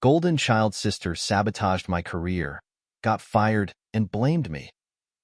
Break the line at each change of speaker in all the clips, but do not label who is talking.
golden child sister sabotaged my career, got fired, and blamed me.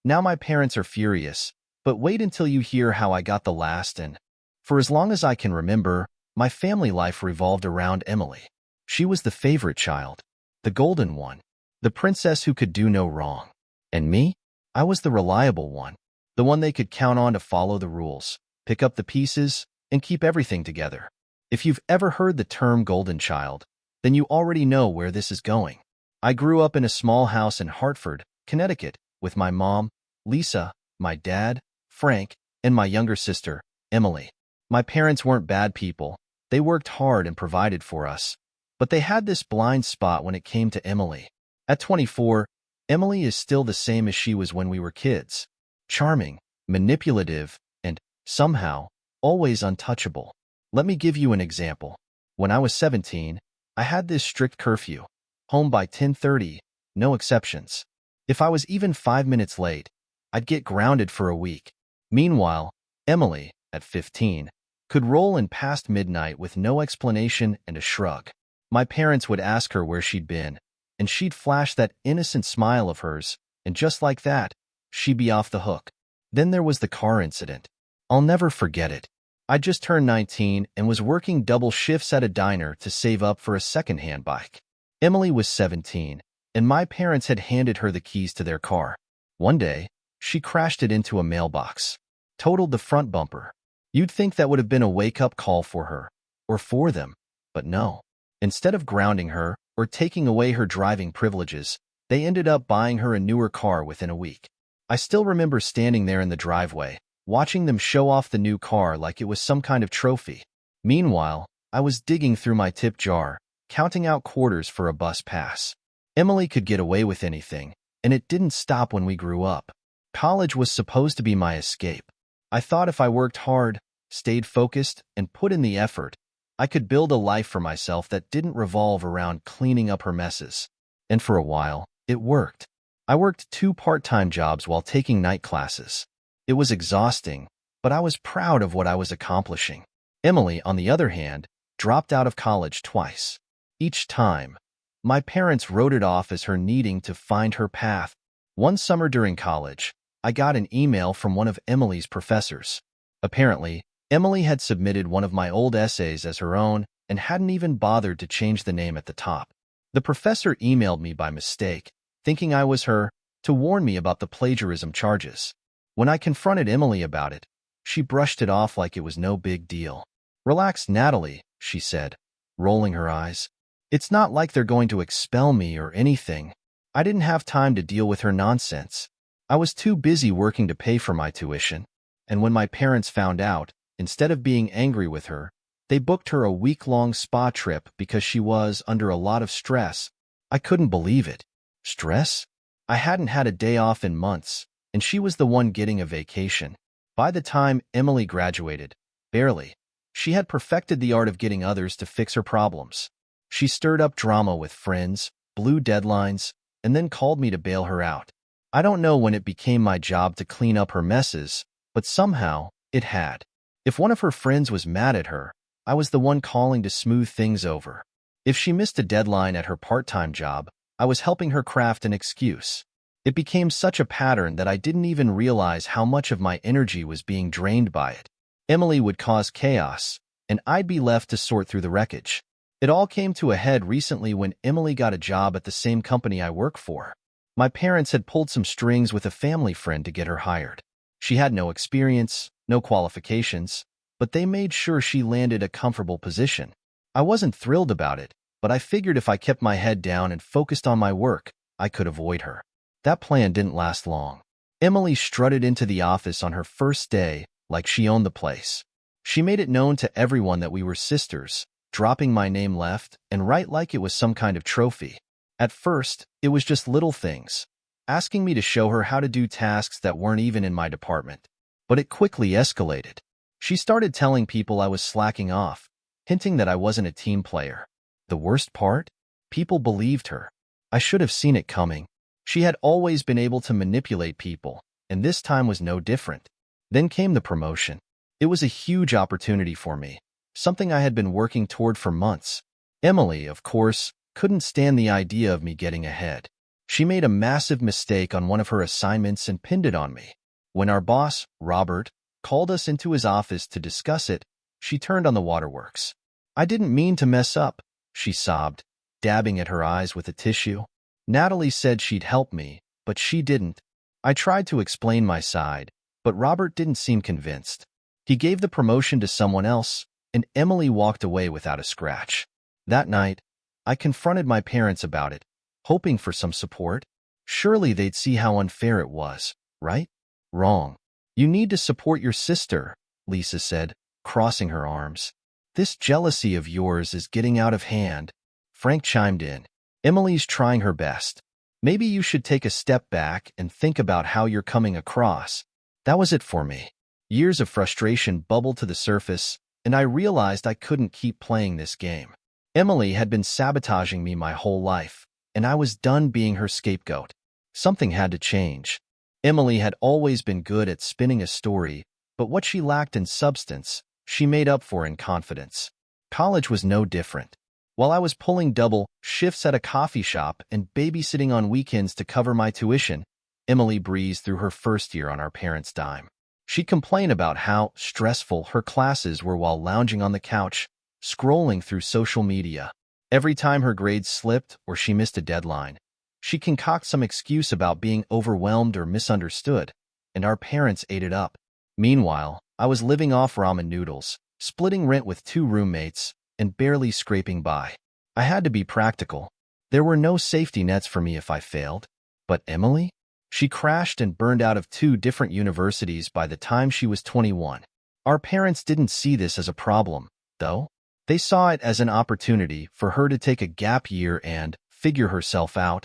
Now my parents are furious, but wait until you hear how I got the last and, for as long as I can remember, my family life revolved around Emily. She was the favorite child, the golden one, the princess who could do no wrong. And me? I was the reliable one, the one they could count on to follow the rules, pick up the pieces, and keep everything together. If you've ever heard the term golden child, then you already know where this is going. I grew up in a small house in Hartford, Connecticut, with my mom, Lisa, my dad, Frank, and my younger sister, Emily. My parents weren't bad people. They worked hard and provided for us. But they had this blind spot when it came to Emily. At 24, Emily is still the same as she was when we were kids. Charming, manipulative, and, somehow, always untouchable. Let me give you an example. When I was 17, I had this strict curfew. Home by 10:30, no exceptions. If I was even 5 minutes late, I'd get grounded for a week. Meanwhile, Emily, at 15, could roll in past midnight with no explanation and a shrug. My parents would ask her where she'd been, and she'd flash that innocent smile of hers, and just like that, she'd be off the hook. Then there was the car incident. I'll never forget it. I just turned 19 and was working double shifts at a diner to save up for a second-hand bike. Emily was 17, and my parents had handed her the keys to their car. One day, she crashed it into a mailbox, totaled the front bumper. You'd think that would have been a wake-up call for her, or for them, but no. Instead of grounding her or taking away her driving privileges, they ended up buying her a newer car within a week. I still remember standing there in the driveway, watching them show off the new car like it was some kind of trophy. Meanwhile, I was digging through my tip jar, counting out quarters for a bus pass. Emily could get away with anything, and it didn't stop when we grew up. College was supposed to be my escape. I thought if I worked hard, stayed focused, and put in the effort, I could build a life for myself that didn't revolve around cleaning up her messes. And for a while, it worked. I worked 2 part-time jobs while taking night classes. It was exhausting, but I was proud of what I was accomplishing. Emily, on the other hand, dropped out of college twice. Each time, my parents wrote it off as her needing to find her path. One summer during college, I got an email from one of Emily's professors. Apparently, Emily had submitted one of my old essays as her own and hadn't even bothered to change the name at the top. The professor emailed me by mistake, thinking I was her, to warn me about the plagiarism charges. When I confronted Emily about it, she brushed it off like it was no big deal. "Relax, Natalie," she said, rolling her eyes. "It's not like they're going to expel me or anything. I didn't have time to deal with her nonsense. I was too busy working to pay for my tuition." And when my parents found out, instead of being angry with her, they booked her a week-long spa trip because she was under a lot of stress. I couldn't believe it. Stress? I hadn't had a day off in months, and she was the one getting a vacation. By the time Emily graduated, barely, she had perfected the art of getting others to fix her problems. She stirred up drama with friends, blew deadlines, and then called me to bail her out. I don't know when it became my job to clean up her messes, but somehow it had. If one of her friends was mad at her, I was the one calling to smooth things over. If she missed a deadline at her part-time job, I was helping her craft an excuse. It became such a pattern that I didn't even realize how much of my energy was being drained by it. Emily would cause chaos, and I'd be left to sort through the wreckage. It all came to a head recently when Emily got a job at the same company I work for. My parents had pulled some strings with a family friend to get her hired. She had no experience, no qualifications, but they made sure she landed a comfortable position. I wasn't thrilled about it, but I figured if I kept my head down and focused on my work, I could avoid her. That plan didn't last long. Emily strutted into the office on her first day like she owned the place. She made it known to everyone that we were sisters, dropping my name left and right like it was some kind of trophy. At first, it was just little things, asking me to show her how to do tasks that weren't even in my department. But it quickly escalated. She started telling people I was slacking off, hinting that I wasn't a team player. The worst part? People believed her. I should have seen it coming. She had always been able to manipulate people, and this time was no different. Then came the promotion. It was a huge opportunity for me, something I had been working toward for months. Emily, of course, couldn't stand the idea of me getting ahead. She made a massive mistake on one of her assignments and pinned it on me. When our boss, Robert, called us into his office to discuss it, she turned on the waterworks. "I didn't mean to mess up," she sobbed, dabbing at her eyes with a tissue. "Natalie said she'd help me, but she didn't." I tried to explain my side, but Robert didn't seem convinced. He gave the promotion to someone else, and Emily walked away without a scratch. That night, I confronted my parents about it, hoping for some support. Surely they'd see how unfair it was, right? Wrong. "You need to support your sister," Lisa said, crossing her arms. "This jealousy of yours is getting out of hand." Frank chimed in. "Emily's trying her best. Maybe you should take a step back and think about how you're coming across." That was it for me. Years of frustration bubbled to the surface, and I realized I couldn't keep playing this game. Emily had been sabotaging me my whole life, and I was done being her scapegoat. Something had to change. Emily had always been good at spinning a story, but what she lacked in substance, she made up for in confidence. College was no different. While I was pulling double shifts at a coffee shop and babysitting on weekends to cover my tuition, Emily breezed through her first year on our parents' dime. She'd complain about how stressful her classes were while lounging on the couch, scrolling through social media. Every time her grades slipped or she missed a deadline, she'd concoct some excuse about being overwhelmed or misunderstood, and our parents ate it up. Meanwhile, I was living off ramen noodles, splitting rent with 2 roommates, and barely scraping by. I had to be practical. There were no safety nets for me if I failed. But Emily? She crashed and burned out of 2 different universities by the time she was 21. Our parents didn't see this as a problem, though. They saw it as an opportunity for her to take a gap year and figure herself out.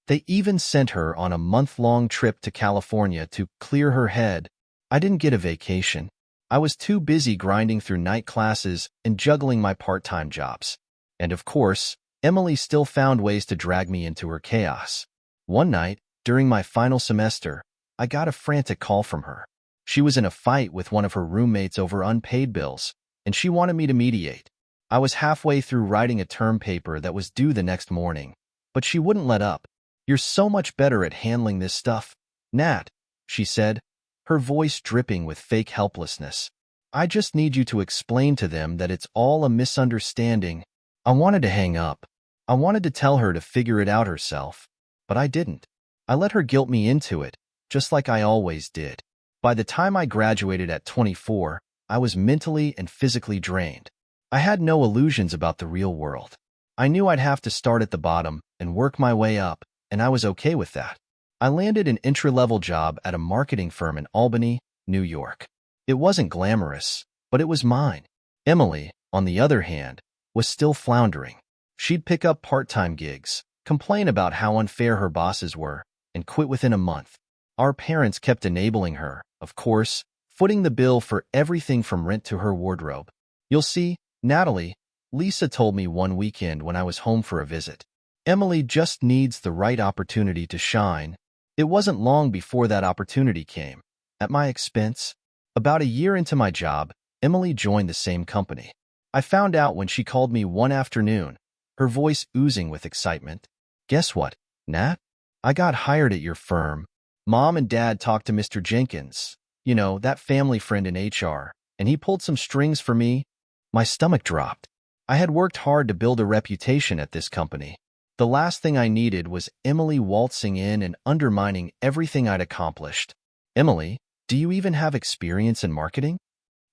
They even sent her on a month-long trip to California to clear her head. I didn't get a vacation. I was too busy grinding through night classes and juggling my part-time jobs. And of course, Emily still found ways to drag me into her chaos. One night, during my final semester, I got a frantic call from her. She was in a fight with one of her roommates over unpaid bills, and she wanted me to mediate. I was halfway through writing a term paper that was due the next morning, but she wouldn't let up. "You're so much better at handling this stuff, Nat," she said, her voice dripping with fake helplessness. "I just need you to explain to them that it's all a misunderstanding." I wanted to hang up. I wanted to tell her to figure it out herself, but I didn't. I let her guilt me into it, just like I always did. By the time I graduated at 24, I was mentally and physically drained. I had no illusions about the real world. I knew I'd have to start at the bottom and work my way up, and I was okay with that. I landed an entry-level job at a marketing firm in Albany, New York. It wasn't glamorous, but it was mine. Emily, on the other hand, was still floundering. She'd pick up part-time gigs, complain about how unfair her bosses were, and quit within a month. Our parents kept enabling her, of course, footing the bill for everything from rent to her wardrobe. "You'll see, Natalie," Lisa told me one weekend when I was home for a visit. "Emily just needs the right opportunity to shine." It wasn't long before that opportunity came. At my expense. About a year into my job, Emily joined the same company. I found out when she called me one afternoon, her voice oozing with excitement. "Guess what, Nat? I got hired at your firm. Mom and Dad talked to Mr. Jenkins, that family friend in HR, and he pulled some strings for me." My stomach dropped. I had worked hard to build a reputation at this company. The last thing I needed was Emily waltzing in and undermining everything I'd accomplished. "Emily, do you even have experience in marketing?"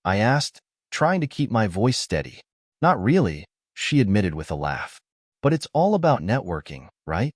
I asked, trying to keep my voice steady. "Not really," she admitted with a laugh. "But it's all about networking, right?"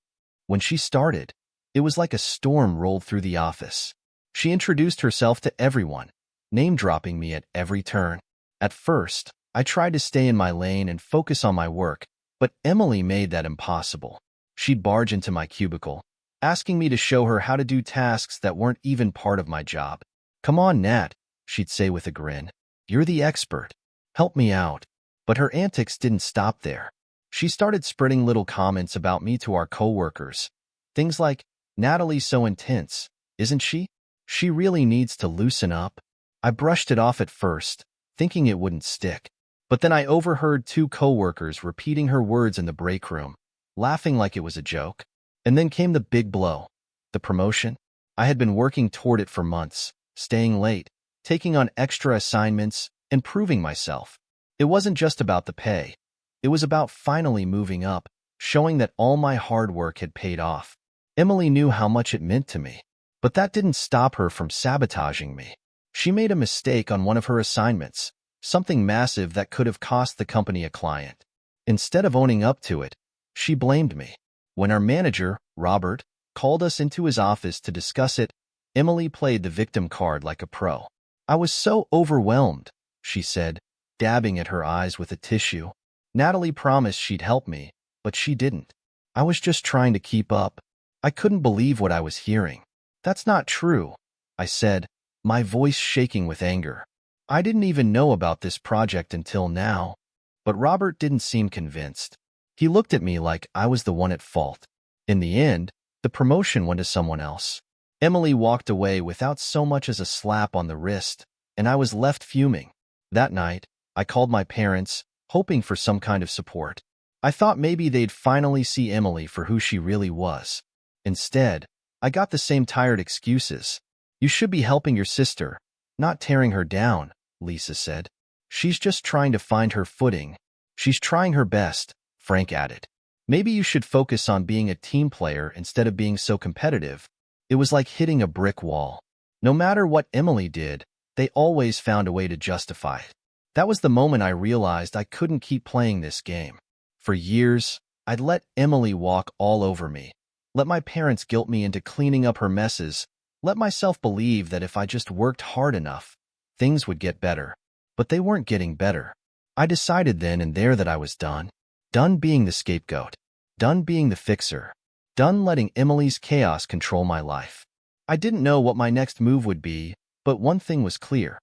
When she started, it was like a storm rolled through the office. She introduced herself to everyone, name-dropping me at every turn. At first, I tried to stay in my lane and focus on my work, but Emily made that impossible. She'd barge into my cubicle, asking me to show her how to do tasks that weren't even part of my job. "Come on, Nat," she'd say with a grin. "You're the expert. Help me out." But her antics didn't stop there. She started spreading little comments about me to our coworkers. Things like, "Natalie's so intense, isn't she? She really needs to loosen up." I brushed it off at first, thinking it wouldn't stick. But then I overheard 2 coworkers repeating her words in the break room. laughing like it was a joke. And then came the big blow. The promotion. I had been working toward it for months, staying late, taking on extra assignments, and proving myself. It wasn't just about the pay. It was about finally moving up, showing that all my hard work had paid off. Emily knew how much it meant to me, but that didn't stop her from sabotaging me. She made a mistake on one of her assignments, something massive that could have cost the company a client. Instead of owning up to it, she blamed me. When our manager, Robert, called us into his office to discuss it, Emily played the victim card like a pro. I was so overwhelmed, she said, dabbing at her eyes with a tissue. Natalie promised she'd help me, but she didn't. I was just trying to keep up. I couldn't believe what I was hearing. That's not true, I said, my voice shaking with anger. I didn't even know about this project until now. But Robert didn't seem convinced. He looked at me like I was the one at fault. In the end, the promotion went to someone else. Emily walked away without so much as a slap on the wrist, and I was left fuming. That night, I called my parents, hoping for some kind of support. I thought maybe they'd finally see Emily for who she really was. Instead, I got the same tired excuses. You should be helping your sister, not tearing her down, Lisa said. She's just trying to find her footing. She's trying her best, Frank added. Maybe you should focus on being a team player instead of being so competitive. It was like hitting a brick wall. No matter what Emily did, they always found a way to justify it. That was the moment I realized I couldn't keep playing this game. For years, I'd let Emily walk all over me, let my parents guilt me into cleaning up her messes, let myself believe that if I just worked hard enough, things would get better. But they weren't getting better. I decided then and there that I was done. Done being the scapegoat. Done being the fixer. Done letting Emily's chaos control my life. I didn't know what my next move would be, but one thing was clear.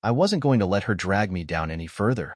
I wasn't going to let her drag me down any further.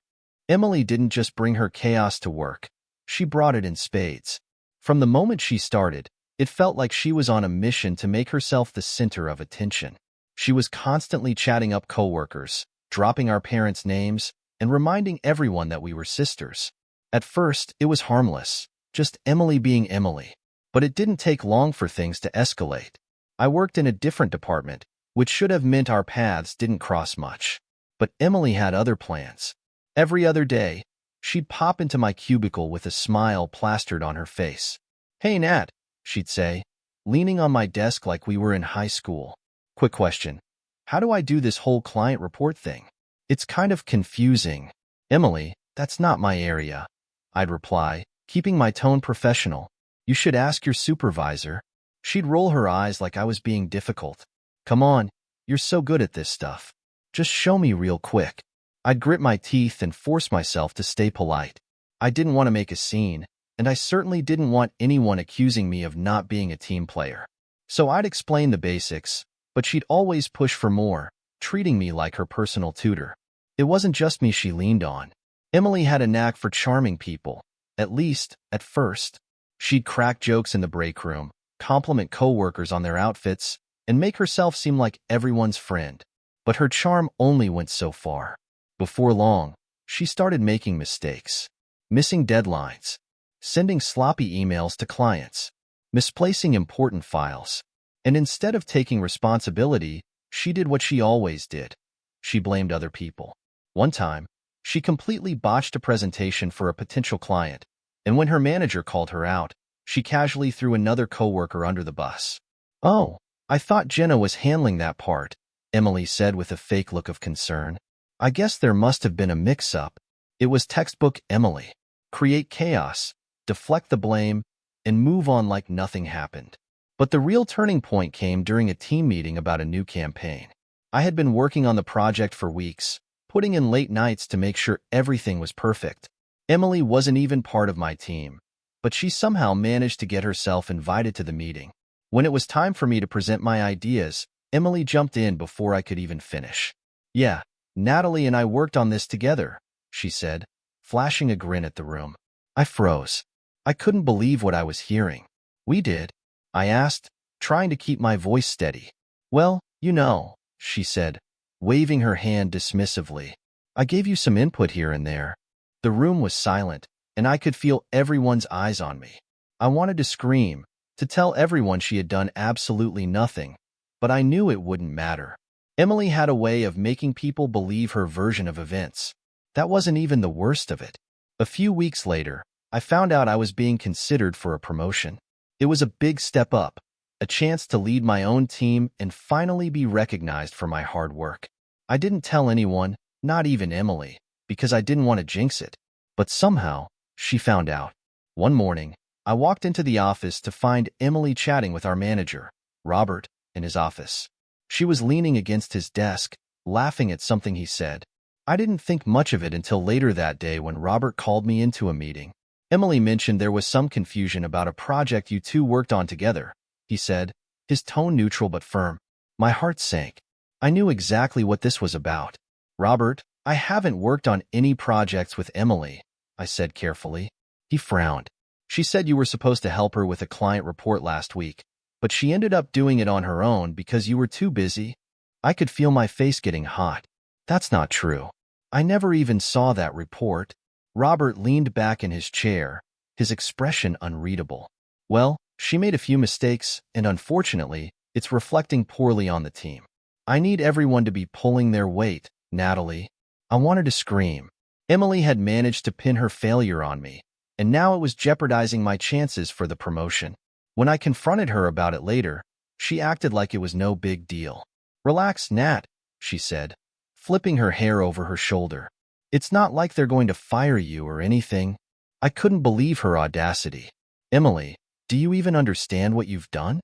Emily didn't just bring her chaos to work. She brought it in spades. From the moment she started, it felt like she was on a mission to make herself the center of attention. She was constantly chatting up coworkers, dropping our parents' names, and reminding everyone that we were sisters. At first, it was harmless, just Emily being Emily. But it didn't take long for things to escalate. I worked in a different department, which should have meant our paths didn't cross much. But Emily had other plans. Every other day, she'd pop into my cubicle with a smile plastered on her face. "Hey, Nat," she'd say, leaning on my desk like we were in high school. "Quick question. How do I do this whole client report thing? It's kind of confusing." "Emily, that's not my area," I'd reply, keeping my tone professional. "You should ask your supervisor." She'd roll her eyes like I was being difficult. "Come on, you're so good at this stuff. Just show me real quick." I'd grit my teeth and force myself to stay polite. I didn't want to make a scene, and I certainly didn't want anyone accusing me of not being a team player. So I'd explain the basics, but she'd always push for more, treating me like her personal tutor. It wasn't just me she leaned on. Emily had a knack for charming people, at least, at first. She'd crack jokes in the break room, compliment coworkers on their outfits, and make herself seem like everyone's friend. But her charm only went so far. Before long, she started making mistakes, missing deadlines, sending sloppy emails to clients, misplacing important files. And instead of taking responsibility, she did what she always did. She blamed other people. One time, she completely botched a presentation for a potential client, and when her manager called her out, she casually threw another coworker under the bus. "Oh, I thought Jenna was handling that part," Emily said with a fake look of concern. "I guess there must have been a mix-up." It was textbook Emily. Create chaos, deflect the blame, and move on like nothing happened. But the real turning point came during a team meeting about a new campaign. I had been working on the project for weeks, putting in late nights to make sure everything was perfect. Emily wasn't even part of my team, but she somehow managed to get herself invited to the meeting. When it was time for me to present my ideas, Emily jumped in before I could even finish. "Yeah, Natalie and I worked on this together," she said, flashing a grin at the room. I froze. I couldn't believe what I was hearing. "We did?" I asked, trying to keep my voice steady. "Well, you know," she said, waving her hand dismissively. "I gave you some input here and there." The room was silent, and I could feel everyone's eyes on me. I wanted to scream, to tell everyone she had done absolutely nothing, but I knew it wouldn't matter. Emily had a way of making people believe her version of events. That wasn't even the worst of it. A few weeks later, I found out I was being considered for a promotion. It was a big step up, a chance to lead my own team and finally be recognized for my hard work. I didn't tell anyone, not even Emily, because I didn't want to jinx it. But somehow, she found out. One morning, I walked into the office to find Emily chatting with our manager, Robert, in his office. She was leaning against his desk, laughing at something he said. I didn't think much of it until later that day when Robert called me into a meeting. Emily mentioned there was some confusion about a project you two worked on together, he said, his tone neutral but firm. My heart sank. I knew exactly what this was about. Robert, I haven't worked on any projects with Emily, I said carefully. He frowned. She said you were supposed to help her with a client report last week, but she ended up doing it on her own because you were too busy. I could feel my face getting hot. That's not true. I never even saw that report. Robert leaned back in his chair, his expression unreadable. Well, she made a few mistakes, and unfortunately, it's reflecting poorly on the team. I need everyone to be pulling their weight, Natalie. I wanted to scream. Emily had managed to pin her failure on me, and now it was jeopardizing my chances for the promotion. When I confronted her about it later, she acted like it was no big deal. Relax, Nat, she said, flipping her hair over her shoulder. It's not like they're going to fire you or anything. I couldn't believe her audacity. Emily, do you even understand what you've done?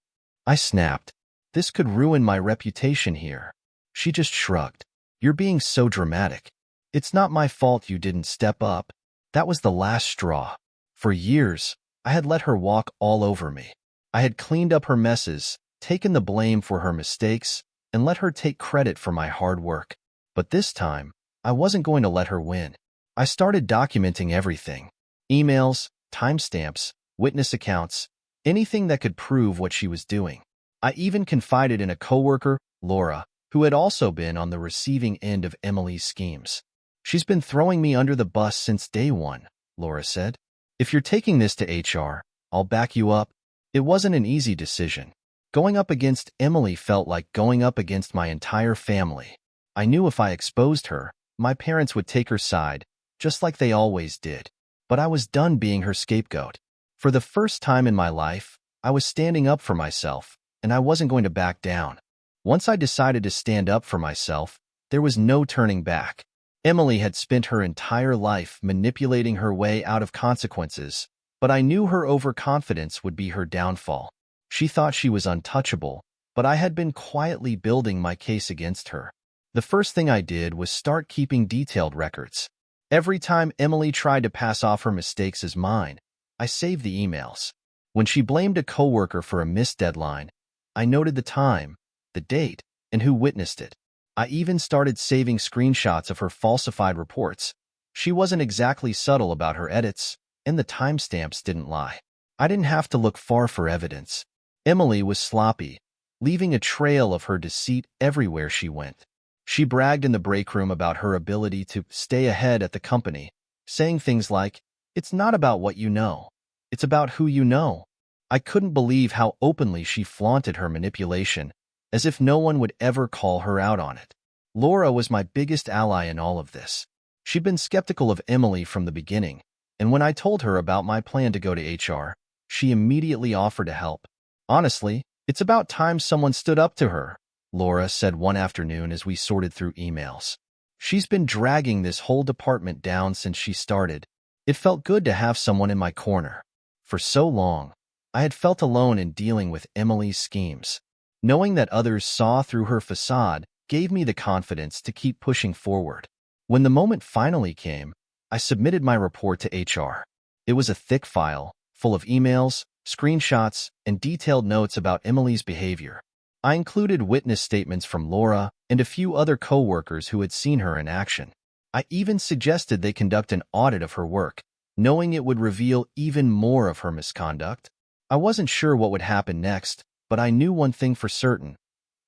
I snapped. This could ruin my reputation here. She just shrugged. You're being so dramatic. It's not my fault you didn't step up. That was the last straw. For years, I had let her walk all over me. I had cleaned up her messes, taken the blame for her mistakes, and let her take credit for my hard work. But this time, I wasn't going to let her win. I started documenting everything. Emails, timestamps, witness accounts, anything that could prove what she was doing. I even confided in a coworker, Laura, who had also been on the receiving end of Emily's schemes. She's been throwing me under the bus since day one, Laura said. If you're taking this to HR, I'll back you up. It wasn't an easy decision. Going up against Emily felt like going up against my entire family. I knew if I exposed her, my parents would take her side, just like they always did. But I was done being her scapegoat. For the first time in my life, I was standing up for myself, and I wasn't going to back down. Once I decided to stand up for myself, there was no turning back. Emily had spent her entire life manipulating her way out of consequences, but I knew her overconfidence would be her downfall. She thought she was untouchable, but I had been quietly building my case against her. The first thing I did was start keeping detailed records. Every time Emily tried to pass off her mistakes as mine, I saved the emails. When she blamed a coworker for a missed deadline, I noted the time, the date, and who witnessed it. I even started saving screenshots of her falsified reports. She wasn't exactly subtle about her edits, and the timestamps didn't lie. I didn't have to look far for evidence. Emily was sloppy, leaving a trail of her deceit everywhere she went. She bragged in the break room about her ability to stay ahead at the company, saying things like, "It's not about what you know. It's about who you know." I couldn't believe how openly she flaunted her manipulation, as if no one would ever call her out on it. Laura was my biggest ally in all of this. She'd been skeptical of Emily from the beginning, and when I told her about my plan to go to HR, she immediately offered to help. Honestly, it's about time someone stood up to her, Laura said one afternoon as we sorted through emails. She's been dragging this whole department down since she started. It felt good to have someone in my corner. For so long, I had felt alone in dealing with Emily's schemes. Knowing that others saw through her facade gave me the confidence to keep pushing forward. When the moment finally came, I submitted my report to HR. It was a thick file, full of emails, screenshots, and detailed notes about Emily's behavior. I included witness statements from Laura and a few other coworkers who had seen her in action. I even suggested they conduct an audit of her work, knowing it would reveal even more of her misconduct. I wasn't sure what would happen next, but I knew one thing for certain.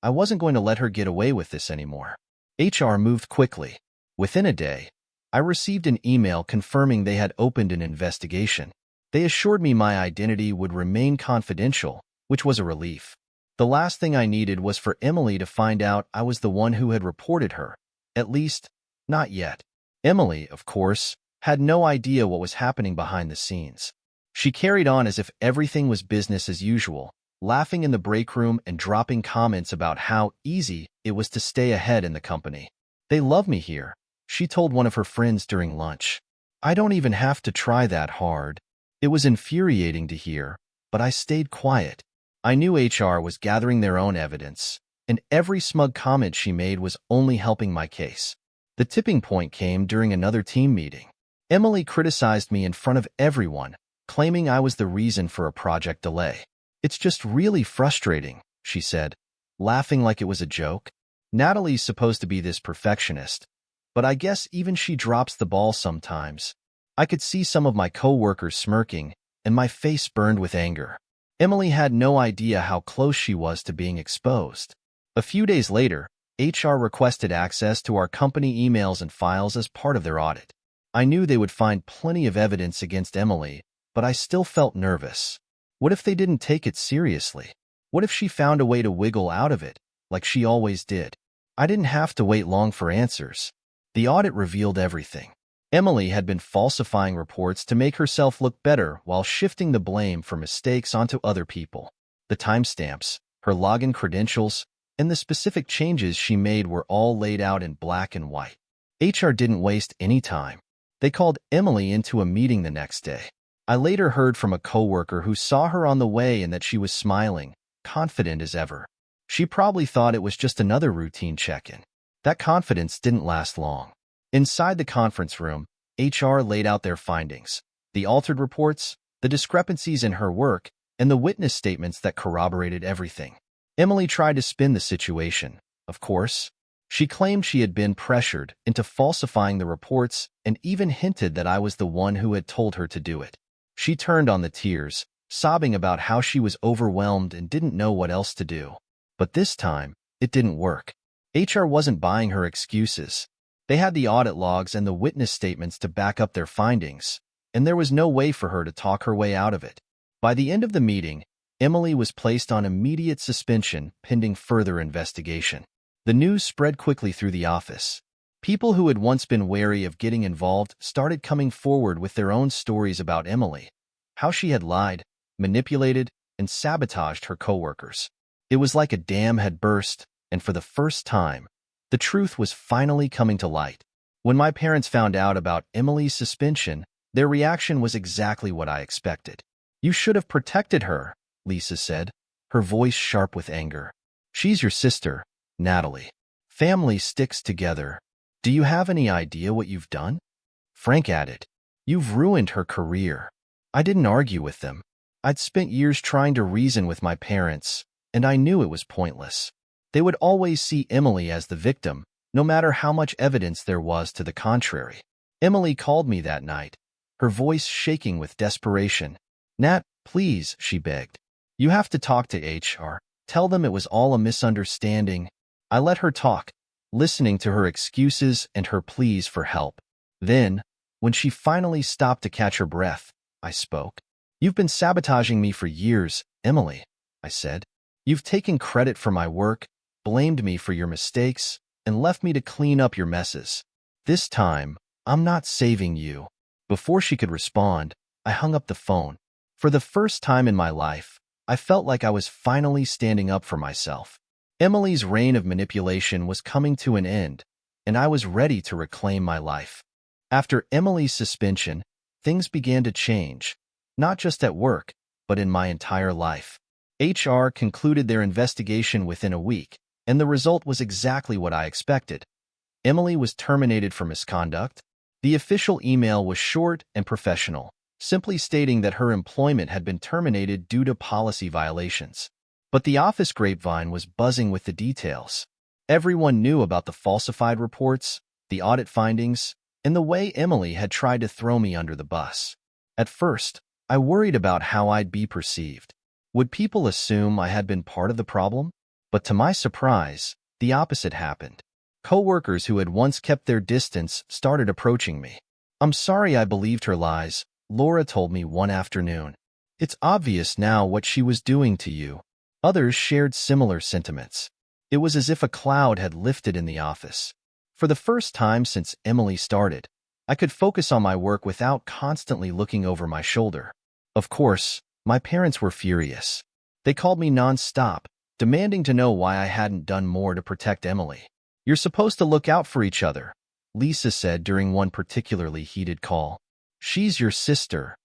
I wasn't going to let her get away with this anymore. HR moved quickly. Within a day, I received an email confirming they had opened an investigation. They assured me my identity would remain confidential, which was a relief. The last thing I needed was for Emily to find out I was the one who had reported her. At least, not yet. Emily, of course, had no idea what was happening behind the scenes. She carried on as if everything was business as usual, laughing in the break room and dropping comments about how easy it was to stay ahead in the company. "They love me here," she told one of her friends during lunch. "I don't even have to try that hard." It was infuriating to hear, but I stayed quiet. I knew HR was gathering their own evidence, and every smug comment she made was only helping my case. The tipping point came during another team meeting. Emily criticized me in front of everyone, claiming I was the reason for a project delay. "It's just really frustrating," she said, laughing like it was a joke. Natalie's supposed to be this perfectionist, but I guess even she drops the ball sometimes. I could see some of my coworkers smirking, and my face burned with anger. Emily had no idea how close she was to being exposed. A few days later, HR requested access to our company emails and files as part of their audit. I knew they would find plenty of evidence against Emily, but I still felt nervous. What if they didn't take it seriously? What if she found a way to wiggle out of it, like she always did? I didn't have to wait long for answers. The audit revealed everything. Emily had been falsifying reports to make herself look better while shifting the blame for mistakes onto other people. The timestamps, her login credentials, and the specific changes she made were all laid out in black and white. HR didn't waste any time. They called Emily into a meeting the next day. I later heard from a coworker who saw her on the way and that she was smiling, confident as ever. She probably thought it was just another routine check-in. That confidence didn't last long. Inside the conference room, HR laid out their findings, the altered reports, the discrepancies in her work, and the witness statements that corroborated everything. Emily tried to spin the situation, of course. She claimed she had been pressured into falsifying the reports and even hinted that I was the one who had told her to do it. She turned on the tears, sobbing about how she was overwhelmed and didn't know what else to do. But this time, it didn't work. HR wasn't buying her excuses. They had the audit logs and the witness statements to back up their findings, and there was no way for her to talk her way out of it. By the end of the meeting, Emily was placed on immediate suspension pending further investigation. The news spread quickly through the office. People who had once been wary of getting involved started coming forward with their own stories about Emily, how she had lied, manipulated, and sabotaged her coworkers. It was like a dam had burst, and for the first time, the truth was finally coming to light. When my parents found out about Emily's suspension, their reaction was exactly what I expected. "You should have protected her," Lisa said, her voice sharp with anger. "She's your sister, Natalie. Family sticks together. Do you have any idea what you've done?" Frank added, "You've ruined her career." I didn't argue with them. I'd spent years trying to reason with my parents, and I knew it was pointless. They would always see Emily as the victim, no matter how much evidence there was to the contrary. Emily called me that night, her voice shaking with desperation. "Nat, please," she begged. "You have to talk to HR. Tell them it was all a misunderstanding." I let her talk, listening to her excuses and her pleas for help. Then, when she finally stopped to catch her breath, I spoke. "You've been sabotaging me for years, Emily," I said. "You've taken credit for my work, blamed me for your mistakes, and left me to clean up your messes. This time, I'm not saving you." Before she could respond, I hung up the phone. For the first time in my life, I felt like I was finally standing up for myself. Emily's reign of manipulation was coming to an end, and I was ready to reclaim my life. After Emily's suspension, things began to change, not just at work, but in my entire life. HR concluded their investigation within a week, and the result was exactly what I expected. Emily was terminated for misconduct. The official email was short and professional, simply stating that her employment had been terminated due to policy violations. But the office grapevine was buzzing with the details. Everyone knew about the falsified reports, the audit findings, and the way Emily had tried to throw me under the bus. At first, I worried about how I'd be perceived. Would people assume I had been part of the problem? But to my surprise, the opposite happened. Coworkers who had once kept their distance started approaching me. "I'm sorry I believed her lies," Laura told me one afternoon. It's obvious now what she was doing to you. Others shared similar sentiments. It was as if a cloud had lifted in the office. For the first time since Emily started, I could focus on my work without constantly looking over my shoulder. Of course, my parents were furious. They called me non-stop, demanding to know why I hadn't done more to protect Emily. You're supposed to look out for each other, Lisa said during one particularly heated call. She's your sister.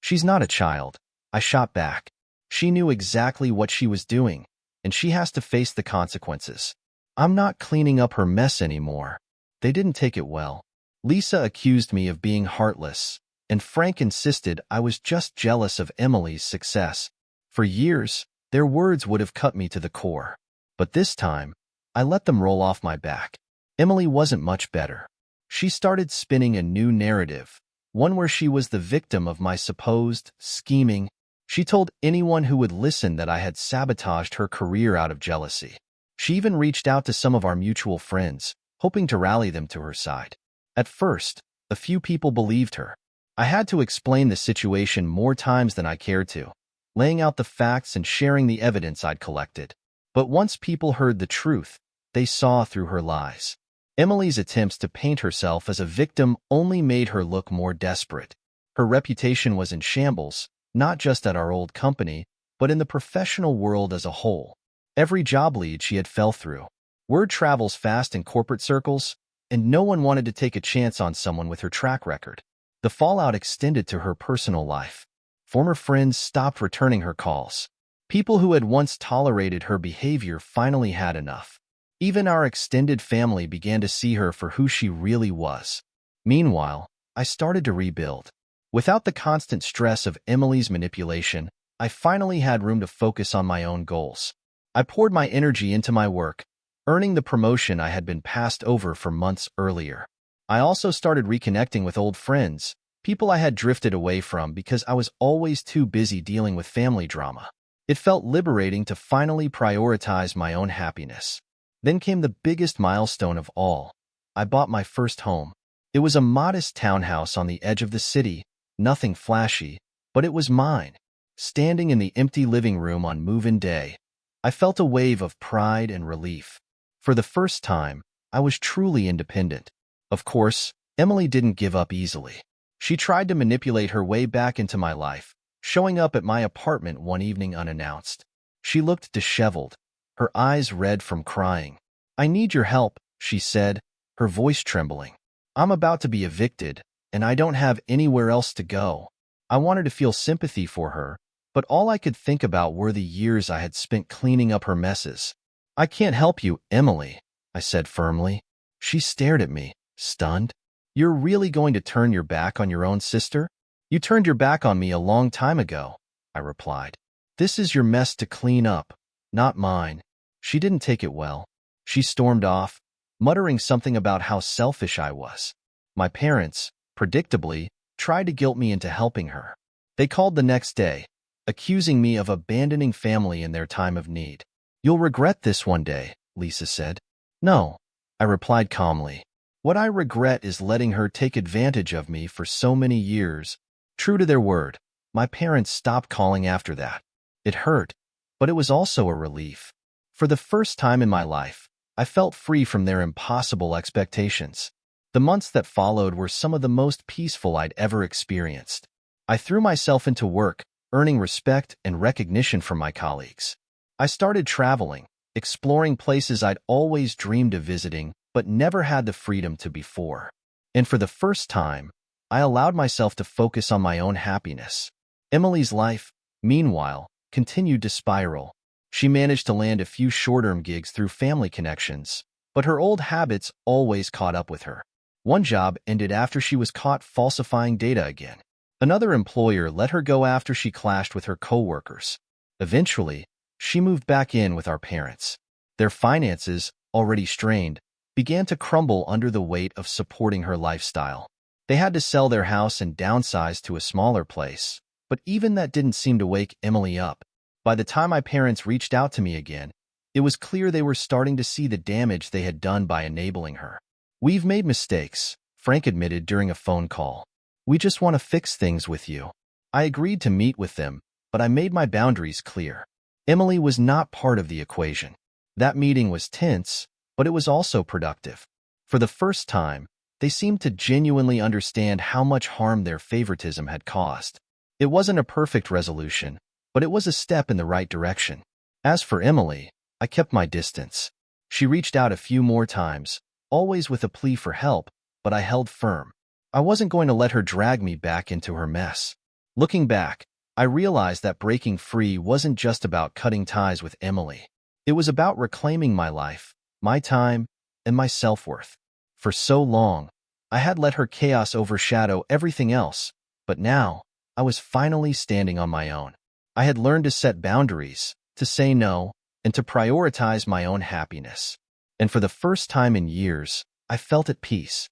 She's not a child, I shot back. She knew exactly what she was doing, and she has to face the consequences. I'm not cleaning up her mess anymore. They didn't take it well. Lisa accused me of being heartless, and Frank insisted I was just jealous of Emily's success. For years, their words would have cut me to the core. But this time, I let them roll off my back. Emily wasn't much better. She started spinning a new narrative, one where she was the victim of my supposed scheming. She told anyone who would listen that I had sabotaged her career out of jealousy. She even reached out to some of our mutual friends, hoping to rally them to her side. At first, a few people believed her. I had to explain the situation more times than I cared to, laying out the facts and sharing the evidence I'd collected. But once people heard the truth, they saw through her lies. Emily's attempts to paint herself as a victim only made her look more desperate. Her reputation was in shambles, not just at our old company, but in the professional world as a whole. Every job lead she had fell through. Word travels fast in corporate circles, and no one wanted to take a chance on someone with her track record. The fallout extended to her personal life. Former friends stopped returning her calls. People who had once tolerated her behavior finally had enough. Even our extended family began to see her for who she really was. Meanwhile, I started to rebuild. Without the constant stress of Emily's manipulation, I finally had room to focus on my own goals. I poured my energy into my work, earning the promotion I had been passed over for months earlier. I also started reconnecting with old friends, people I had drifted away from because I was always too busy dealing with family drama. It felt liberating to finally prioritize my own happiness. Then came the biggest milestone of all. I bought my first home. It was a modest townhouse on the edge of the city, nothing flashy, but it was mine. Standing in the empty living room on move-in day, I felt a wave of pride and relief. For the first time, I was truly independent. Of course, Emily didn't give up easily. She tried to manipulate her way back into my life, showing up at my apartment one evening unannounced. She looked disheveled, her eyes red from crying. "I need your help," she said, her voice trembling. "I'm about to be evicted, and I don't have anywhere else to go." I wanted to feel sympathy for her, but all I could think about were the years I had spent cleaning up her messes. "I can't help you, Emily," I said firmly. She stared at me, stunned. "You're really going to turn your back on your own sister?" "You turned your back on me a long time ago," I replied. "This is your mess to clean up, not mine." She didn't take it well. She stormed off, muttering something about how selfish I was. My parents, predictably, tried to guilt me into helping her. They called the next day, accusing me of abandoning family in their time of need. "You'll regret this one day," Lisa said. "No," I replied calmly. "What I regret is letting her take advantage of me for so many years." True to their word, my parents stopped calling after that. It hurt, but it was also a relief. For the first time in my life, I felt free from their impossible expectations. The months that followed were some of the most peaceful I'd ever experienced. I threw myself into work, earning respect and recognition from my colleagues. I started traveling, exploring places I'd always dreamed of visiting but never had the freedom to before. And for the first time, I allowed myself to focus on my own happiness. Emily's life, meanwhile, continued to spiral. She managed to land a few short-term gigs through family connections, but her old habits always caught up with her. One job ended after she was caught falsifying data again. Another employer let her go after she clashed with her coworkers. Eventually, she moved back in with our parents. Their finances, already strained, began to crumble under the weight of supporting her lifestyle. They had to sell their house and downsize to a smaller place, but even that didn't seem to wake Emily up. By the time my parents reached out to me again, it was clear they were starting to see the damage they had done by enabling her. "We've made mistakes," Frank admitted during a phone call. We just want to fix things with you. I agreed to meet with them, but I made my boundaries clear. Emily was not part of the equation. That meeting was tense, but it was also productive. For the first time, they seemed to genuinely understand how much harm their favoritism had caused. It wasn't a perfect resolution, but it was a step in the right direction. As for Emily, I kept my distance. She reached out a few more times, always with a plea for help, but I held firm. I wasn't going to let her drag me back into her mess. Looking back, I realized that breaking free wasn't just about cutting ties with Emily. It was about reclaiming my life, my time, and my self-worth. For so long, I had let her chaos overshadow everything else, but now, I was finally standing on my own. I had learned to set boundaries, to say no, and to prioritize my own happiness. And for the first time in years, I felt at peace.